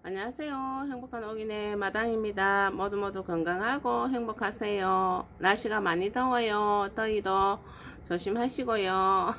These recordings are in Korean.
안녕하세요. 행복한 오기네 마당입니다. 모두 건강하고 행복하세요. 날씨가 많이 더워요. 더위도 조심하시고요.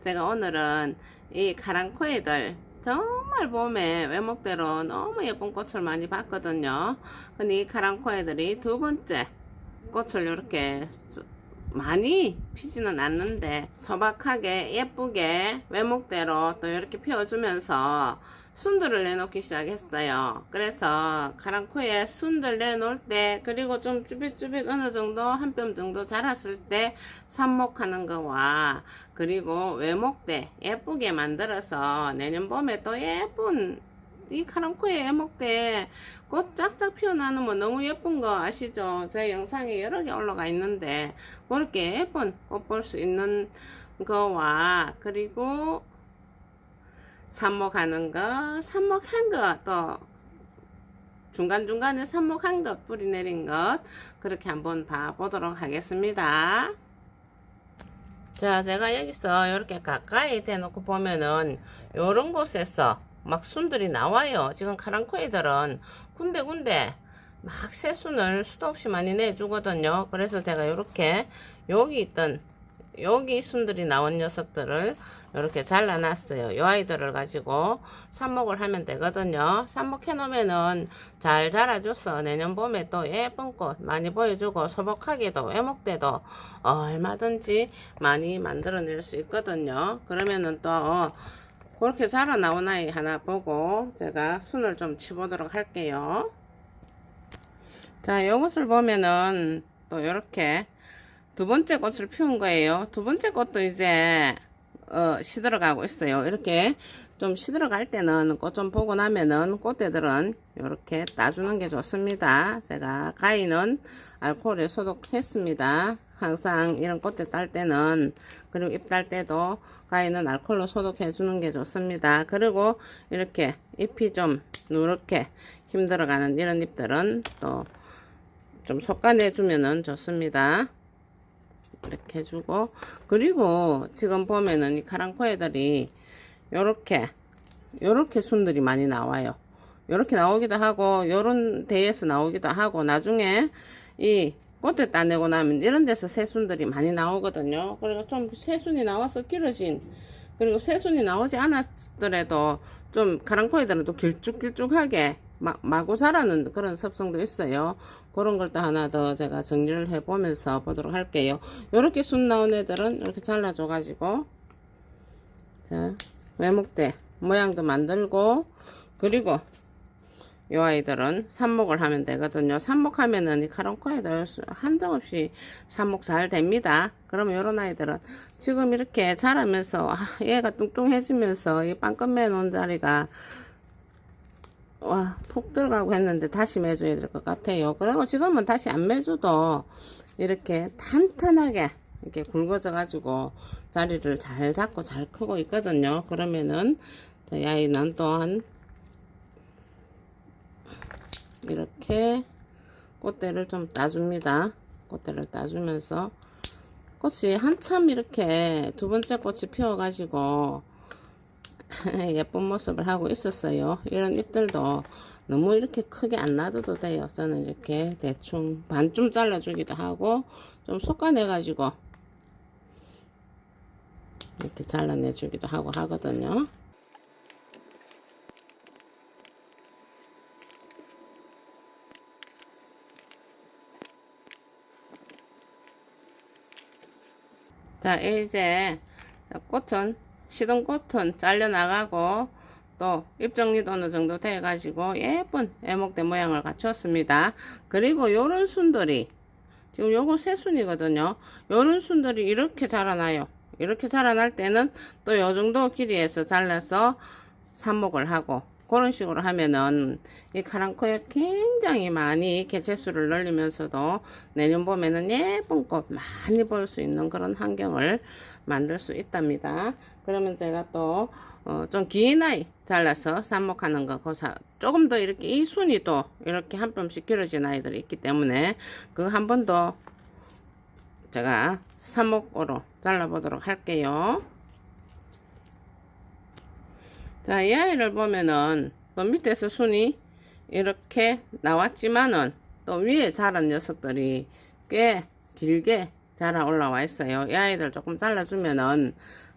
제가 오늘은 이 카랑코에들 정말 봄에 외목대로 너무 예쁜 꽃을 많이 봤거든요. 근데 이 카랑코에들이 두 번째 꽃을 이렇게 많이 피지는 않는데 소박하게 예쁘게 외목대로 또 이렇게 피워주면서 순들을 내놓기 시작했어요. 그래서 카랑코에 순들 내놓을 때, 그리고 좀 쭈빗쭈빗 어느 정도 한 뼘 정도 자랐을 때 삽목하는 거와, 그리고 외목대 예쁘게 만들어서 내년 봄에 또 예쁜 이 카랑코에 외목대 꽃 짝짝 피어나는 너무 예쁜 거 아시죠? 제 영상에 여러 개 올라가 있는데 그렇게 예쁜 꽃 볼 수 있는 거와, 그리고 삽목하는 거, 삽목한 거, 또 중간중간에 삽목한 것, 뿌리 내린 것, 그렇게 한번 봐보도록 하겠습니다. 자, 제가 여기서 이렇게 가까이 대놓고 보면은 요런 곳에서 막 순들이 나와요. 지금 카랑코이들은 군데군데 막 새순을 수도 없이 많이 내주거든요. 그래서 제가 이렇게 여기 있던 여기 순들이 나온 녀석들을 이렇게 잘라놨어요. 이 아이들을 가지고 삽목을 하면 되거든요. 삽목해 놓으면은 잘 자라줘서 내년 봄에 또 예쁜 꽃 많이 보여주고 소복하게도 외목대도 얼마든지 많이 만들어낼 수 있거든요. 그러면은 또 그렇게 자라 나온 아이 하나 보고 제가 순을 좀 치보도록 할게요. 자, 요것을 보면은 또 이렇게 두 번째 꽃을 피운 거예요. 두 번째 꽃도 이제 시들어가고 있어요. 이렇게 좀 시들어갈 때는 꽃 좀 보고 나면은 꽃대들은 이렇게 따주는 게 좋습니다. 제가 가위는 알코올에 소독했습니다. 항상 이런 꽃대 딸 때는, 그리고 잎 딸 때도 가위는 알코올로 소독해 주는 게 좋습니다. 그리고 이렇게 잎이 좀 누렇게 힘들어가는 이런 잎들은 또 좀 솎아내 주면은 좋습니다. 이렇게 해주고, 그리고 지금 보면은 이 카랑코에들이 요렇게 순들이 많이 나와요. 요렇게 나오기도 하고 요런 데에서 나오기도 하고, 나중에 이 꽃에 따내고 나면 이런 데서 새순들이 많이 나오거든요. 그리고 좀 새순이 나와서 길어진, 그리고 새순이 나오지 않았더라도 좀 카랑코에들은 또 길쭉길쭉하게 마구 자라는 그런 습성도 있어요. 그런 걸 또 하나 더 제가 정리를 해 보면서 보도록 할게요. 요렇게 순 나온 애들은 이렇게 잘라줘 가지고, 자, 외목대 모양도 만들고, 그리고 요 아이들은 삽목을 하면 되거든요. 삽목하면은 이 카랑코에들 한정없이 삽목 잘 됩니다. 그러면 요런 아이들은 지금 이렇게 자라면서 얘가 뚱뚱해지면서 이 빵끝매 놓은 자리가 푹 들어가고 했는데 다시 매줘야 될 것 같아요. 그리고 지금은 다시 안 매줘도 이렇게 탄탄하게 이렇게 굵어져 가지고 자리를 잘 잡고 잘 크고 있거든요. 그러면은 이 아이는 또한 이렇게 꽃대를 좀 따줍니다. 꽃대를 따주면서 꽃이 한참 이렇게 두 번째 꽃이 피어 가지고 예쁜 모습을 하고 있었어요. 이런 잎들도 너무 이렇게 크게 안 놔둬도 돼요. 저는 이렇게 대충 반쯤 잘라주기도 하고 좀 솎아내 가지고 이렇게 잘라내 주기도 하고 하거든요. 자, 이제 꽃은 시든 꽃은 잘려 나가고 또 잎 정리도 어느 정도 돼 가지고 예쁜 애목대 모양을 갖췄습니다. 그리고 요런 순들이 지금 요거 새순이거든요. 요런 순들이 이렇게 자라나요. 이렇게 자라날 때는 또 요 정도 길이에서 잘라서 삽목을 하고, 그런 식으로 하면은 이 카랑코에 굉장히 많이 개체수를 늘리면서도 내년 봄에는 예쁜 꽃 많이 볼 수 있는 그런 환경을 만들 수 있답니다. 그러면 제가 또 좀 긴 아이 잘라서 삽목하는 거 조금 더 이렇게 이 순이 또 이렇게 한 뼘씩 길어진 아이들이 있기 때문에 그 한 번 더 제가 삽목으로 잘라 보도록 할게요. 자, 이 아이를 보면은 또 밑에서 순이 이렇게 나왔지만은 또 위에 자란 녀석들이 꽤 길게 자라 올라와 있어요. 이 아이들 조금 잘라주면은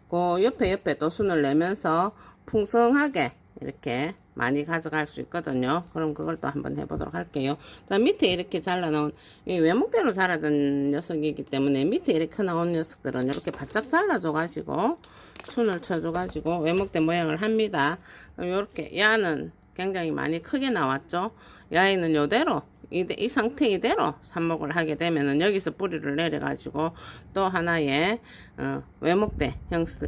그 옆에 또 순을 내면서 풍성하게 이렇게 많이 가져갈 수 있거든요. 그럼 그걸 또 한번 해보도록 할게요. 자, 밑에 이렇게 잘라놓은 이 외목대로 자라던 녀석이기 때문에 밑에 이렇게 나온 녀석들은 이렇게 바짝 잘라줘 가지고 순을 쳐줘 가지고 외목대 모양을 합니다. 그럼 이렇게 야는 굉장히 많이 크게 나왔죠. 이 아이는 요대로 이 상태 이대로 삽목을 하게 되면은 여기서 뿌리를 내려 가지고 또 하나의 외목대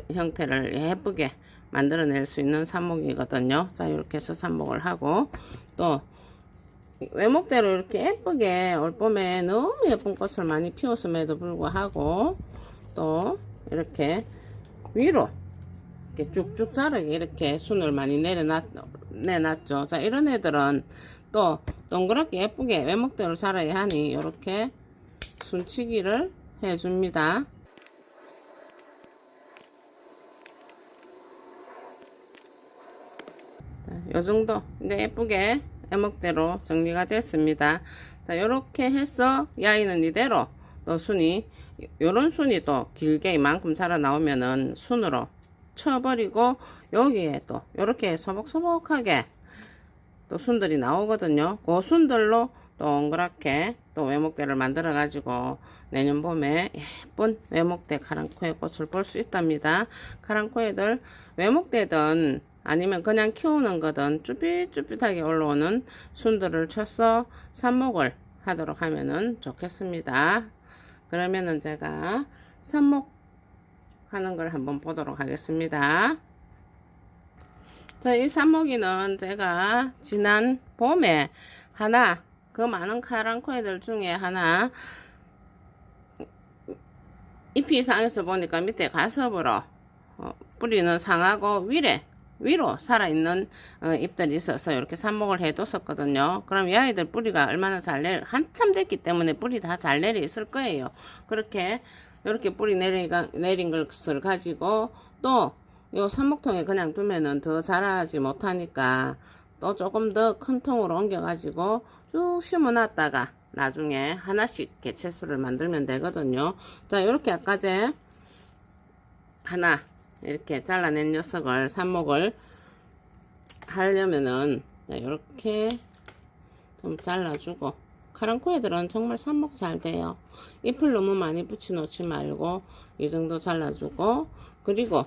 형태를 예쁘게 만들어낼 수 있는 삽목이거든요. 자, 이렇게 해서 삽목을 하고 또 외목대로 이렇게 예쁘게 올 봄에 너무 예쁜 꽃을 많이 피웠음에도 불구하고 또 이렇게 위로 이렇게 쭉쭉 자르게 이렇게 순을 많이 내놨죠. 자, 이런 애들은 또 동그랗게 예쁘게 외목대로 자라야 하니 이렇게 순치기를 해줍니다. 요 정도 이제 예쁘게 외목대로 정리가 됐습니다. 자, 요렇게 해서 이 아이는 이대로 또 순이 요런 순이 또 길게 이만큼 자라 나오면은 순으로 쳐버리고 여기에 또 요렇게 소복소복하게 또 순들이 나오거든요. 그 순들로 동그랗게 또 외목대를 만들어 가지고 내년 봄에 예쁜 외목대 카랑코에 꽃을 볼 수 있답니다. 카랑코에들 외목대든 아니면 그냥 키우는 거든 쭈삣쭈삣하게 올라오는 순들을 쳐서 삽목을 하도록 하면은 좋겠습니다. 그러면은 제가 삽목 하는 걸 한번 보도록 하겠습니다. 자, 이 삽목이는 제가 지난 봄에 하나, 그 많은 카랑코에들 중에 하나 잎이 상해서 보니까 밑에 가섭으로 뿌리는 상하고 위로 살아있는 잎들이 있어서 이렇게 삽목을 해뒀었거든요. 그럼 이 아이들 뿌리가 얼마나 한참 됐기 때문에 뿌리 다 잘 내려 있을 거예요. 그렇게 이렇게 뿌리 내린 것을 가지고 또 요 삽목통에 그냥 두면은 더 자라지 못하니까 또 조금 더 큰 통으로 옮겨 가지고 쭉 심어 놨다가 나중에 하나씩 개체수를 만들면 되거든요. 자, 이렇게 아까 제 하나 이렇게 잘라낸 녀석을 삽목을 하려면은 이렇게 좀 잘라주고, 카랑코에들은 정말 삽목 잘 돼요. 잎을 너무 많이 붙여 놓지 말고 이 정도 잘라주고, 그리고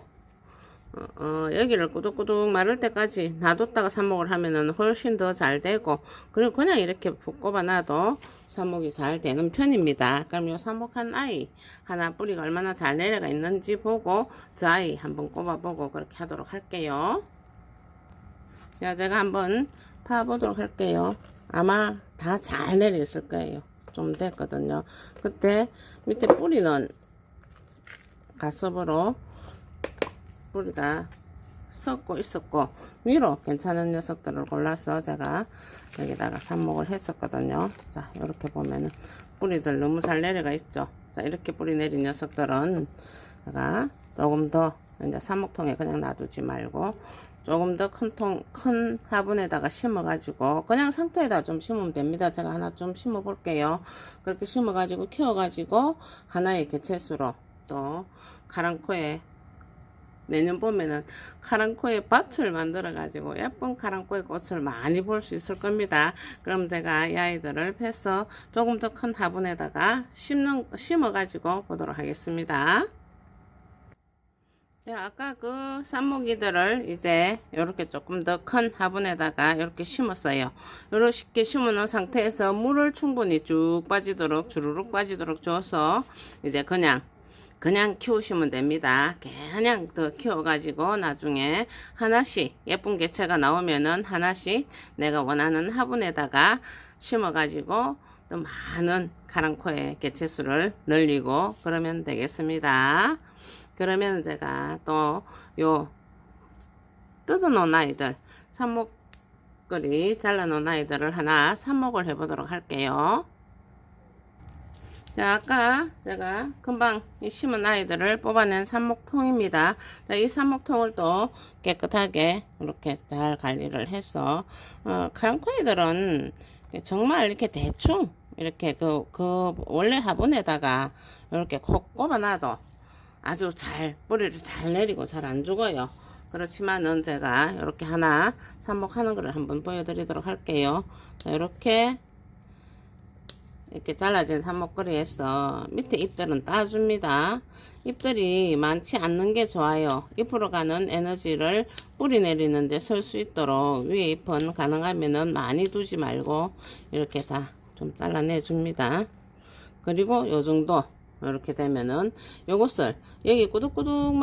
여기를 꾸덕꾸덕 마를 때까지 놔뒀다가 삽목을 하면은 훨씬 더 잘 되고, 그리고 그냥 이렇게 꼽아 놔도 삽목이 잘 되는 편입니다. 그럼 요 삽목한 아이 하나 뿌리가 얼마나 잘 내려가 있는지 보고 저 아이 한번 꼽아 보고 그렇게 하도록 할게요. 자, 제가 한번 파 보도록 할게요. 아마 다 잘 내려 있을 거예요. 좀 됐거든요. 그때 밑에 뿌리는 가섭으로 뿌리가 썩고 있었고 위로 괜찮은 녀석들을 골라서 제가 여기다가 삽목을 했었거든요. 자, 이렇게 보면은 뿌리들 너무 잘 내려가 있죠. 자, 이렇게 뿌리 내린 녀석들은 제가 조금 더 이제 삽목통에 그냥 놔두지 말고 조금 더 큰 화분에다가 심어 가지고 그냥 상토에다 좀 심으면 됩니다. 제가 하나 좀 심어 볼게요. 그렇게 심어 가지고 키워 가지고 하나의 개체수로 또 카랑코에 내년 봄에는 카랑코에 밭을 만들어 가지고 예쁜 카랑코에 꽃을 많이 볼 수 있을 겁니다. 그럼 제가 이 아이들을 패서 조금 더 큰 화분에다가 심어 가지고 보도록 하겠습니다. 자, 아까 그 삽목이들을 이제 이렇게 조금 더 큰 화분에다가 이렇게 심었어요. 이렇게 심어 놓은 상태에서 물을 충분히 쭉 빠지도록 주르륵 빠지도록 줘서 이제 그냥 키우시면 됩니다. 그냥 더 키워가지고 나중에 하나씩 예쁜 개체가 나오면은 하나씩 내가 원하는 화분에다가 심어가지고 또 많은 카랑코의 개체수를 늘리고 그러면 되겠습니다. 그러면 제가 또 요 뜯어놓은 아이들, 삽목거리 잘라놓은 아이들을 하나 삽목을 해보도록 할게요. 자, 아까 제가 금방 심은 아이들을 뽑아낸 삽목통입니다. 자, 이 삽목통을 또 깨끗하게 이렇게 잘 관리를 해서 카랑코이들은 정말 이렇게 대충 이렇게 그 원래 화분에다가 이렇게 콕 꼽아놔도 아주 잘 뿌리를 잘 내리고 잘 안 죽어요. 그렇지만은 제가 이렇게 하나 삽목하는 거를 한번 보여드리도록 할게요. 자, 이렇게 잘라진 삽목거리에서 밑에 잎들은 따줍니다. 잎들이 많지 않는 게 좋아요. 잎으로 가는 에너지를 뿌리 내리는데 쓸 수 있도록 위에 잎은 가능하면은 많이 두지 말고 이렇게 다 좀 잘라내 줍니다. 그리고 요 정도 이렇게 되면은 요것을 여기 꾸덕꾸덕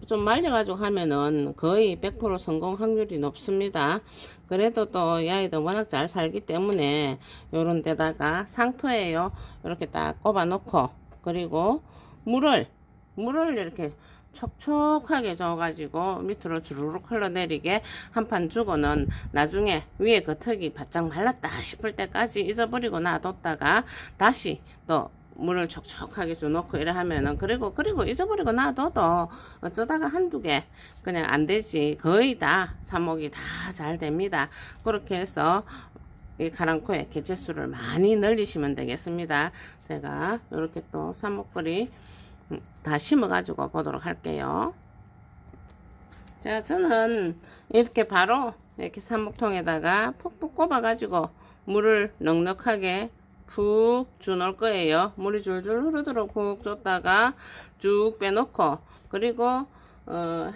좀 말려가지고 하면은 거의 100% 성공 확률이 높습니다. 그래도 또 이 아이들 워낙 잘 살기 때문에 요런 데다가 상토에요 이렇게 딱 꼽아 놓고, 그리고 물을 이렇게 촉촉하게 줘가지고 밑으로 주르륵 흘러내리게 한 판 주고는 나중에 위에 겉흙이 바짝 말랐다 싶을 때까지 잊어버리고 놔뒀다가 다시 또 물을 촉촉하게 줘놓고 이래 하면은, 그리고 잊어버리고 놔둬도 어쩌다가 한두 개 그냥 안 되지 거의 다 삽목이 다 잘 됩니다. 그렇게 해서 이 카랑코의 개체수를 많이 늘리시면 되겠습니다. 제가 이렇게 또 삽목거리 다 심어 가지고 보도록 할게요. 자, 저는 이렇게 바로 이렇게 삽목통에다가 푹푹 꼽아 가지고 물을 넉넉하게 푹 주놓을 거예요. 물이 줄줄 흐르도록 푹 줬다가 쭉 빼놓고, 그리고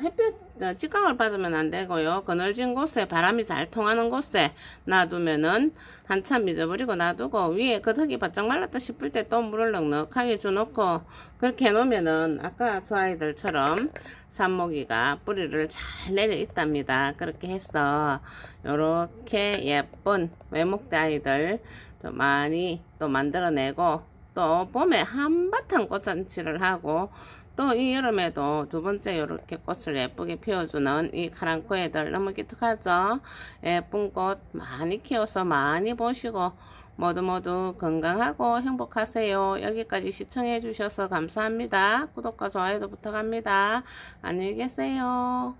햇볕 직광을 받으면 안 되고요. 그늘진 곳에 바람이 잘 통하는 곳에 놔두면은 한참 잊어버리고 놔두고 위에 겉흙이 바짝 말랐다 싶을 때 또 물을 넉넉하게 줘놓고 그렇게 해놓으면은 아까 저 아이들처럼 삽목이가 뿌리를 잘 내려 있답니다. 그렇게 해서 요렇게 예쁜 외목대 아이들 또 많이 또 만들어내고, 또 봄에 한바탕 꽃잔치를 하고 또 이 여름에도 두 번째 이렇게 꽃을 예쁘게 피워주는 이 카랑코 애들 너무 기특하죠. 예쁜 꽃 많이 키워서 많이 보시고 모두 건강하고 행복하세요. 여기까지 시청해 주셔서 감사합니다. 구독과 좋아요도 부탁합니다. 안녕히 계세요.